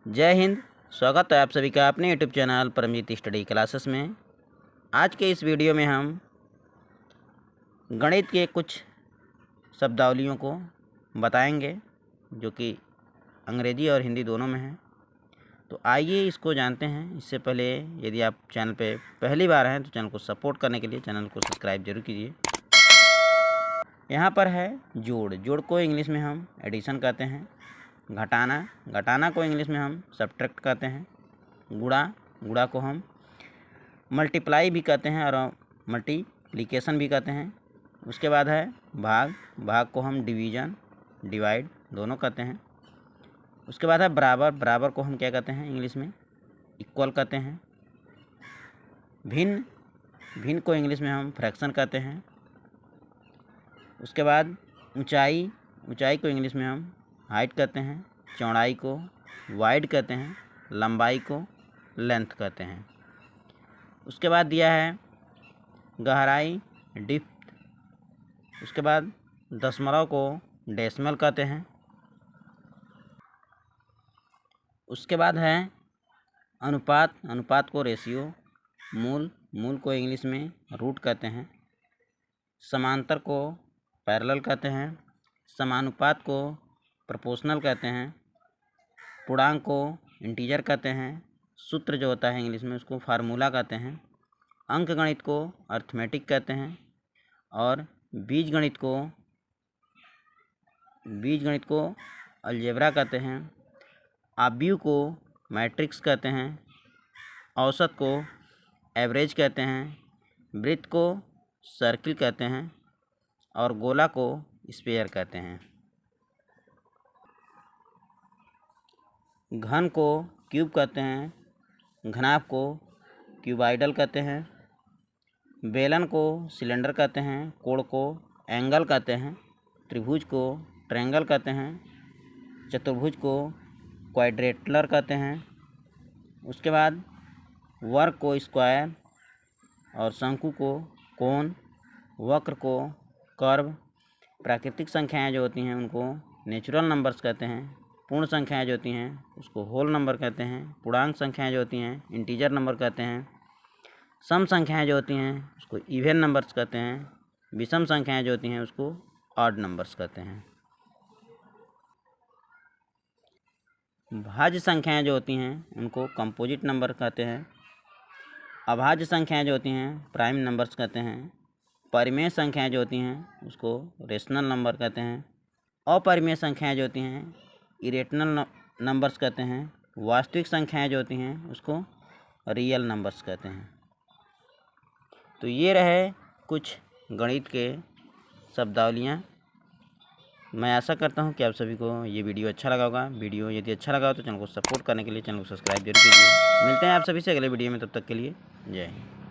जय हिंद। स्वागत है आप सभी का अपने YouTube channel Paramjeet study classes में। आज के इस वीडियो में हम गणित के कुछ शब्दावलियों को बताएंगे जो कि अंग्रेजी और हिंदी दोनों में हैं। तो आइए इसको जानते हैं। इससे पहले यदि आप चैनल पे पहली बार हैं तो चैनल को सपोर्ट करने के लिए चैनल को सब्सक्राइब जरूर कीजिए। यहाँ पर है जोड़। जोड़ को इंग्लिश में हम एडिशन कहते हैं। घटाना को इंग्लिश में हम सब्ट्रैक्ट कहते हैं। गुणा को हम मल्टीप्लाई भी कहते हैं और मल्टीप्लिकेशन भी कहते हैं। उसके बाद है भाग को हम डिवाइड दोनों कहते हैं। उसके बाद है बराबर को हम क्या कहते हैं इंग्लिश में इक्वल कहते हैं। भिन्न को इंग्लिश में हम फ्रैक्शन कहते हैं। उसके बाद ऊंचाई को इंग्लिश में हम हाइट कहते हैं। चौड़ाई को वाइड कहते हैं। लंबाई को लेंथ कहते हैं। उसके बाद दिया है गहराई डिप्थ। उसके बाद दशमलव को डेसिमल कहते हैं। उसके बाद है अनुपात को रेशियो। मूल को इंग्लिश में रूट कहते हैं। समांतर को पैरेलल कहते हैं। समानुपात को प्रोपोर्शनल कहते हैं। पूर्णांक को इंटीजर कहते हैं। सूत्र जो होता है इंग्लिश में उसको फार्मूला कहते हैं। अंकगणित को अर्थमेटिक कहते हैं। और बीजगणित को अलजेब्रा कहते हैं। आव्यूह को मैट्रिक्स कहते हैं। औसत को एवरेज कहते हैं। वृत्त को सर्किल कहते हैं और गोला को स्फीयर कहते हैं। घन को क्यूब कहते हैं। घनाभ को क्यूबाइडल कहते हैं। बेलन को सिलेंडर कहते हैं। कोण को एंगल कहते हैं। त्रिभुज को ट्रायंगल कहते हैं। चतुर्भुज को क्वाड्रिलेटरल कहते हैं। उसके बाद वर्ग को स्क्वायर और शंकु को कोन, वक्र को कर्व। प्राकृतिक संख्याएं जो होती हैं उनको नेचुरल नंबर्स कहते हैं। पूर्ण संख्याएं जो होती हैं उसको होल नंबर कहते हैं। पूर्णांक संख्याएं जो होती हैं इंटीजर नंबर कहते हैं। सम संख्याएं जो होती हैं उसको इवन नंबर्स कहते हैं। विषम संख्याएं जो होती हैं उसको ऑड नंबर्स कहते हैं। भाज्य संख्याएं जो होती हैं उनको कंपोजिट नंबर कहते हैं। अभाज्य संख्याएं जो होती हैं प्राइम नंबर्स कहते हैं। परिमेय संख्याएं जो होती हैं उसको रेशनल नंबर कहते हैं। अपरिमेय संख्याएं जो होती हैं इरेशनल नंबर्स कहते हैं। वास्तविक संख्याएं जो होती हैं उसको रियल नंबर्स कहते हैं। तो ये रहे कुछ गणित के शब्दावलियाँ। मैं आशा करता हूँ कि आप सभी को ये वीडियो अच्छा लगा होगा। वीडियो यदि अच्छा लगा हो तो चैनल को सपोर्ट करने के लिए चैनल को सब्सक्राइब जरूर कीजिए। मिलते हैं आप सभी से अगले वीडियो में, तब तक के लिए जय हिंद।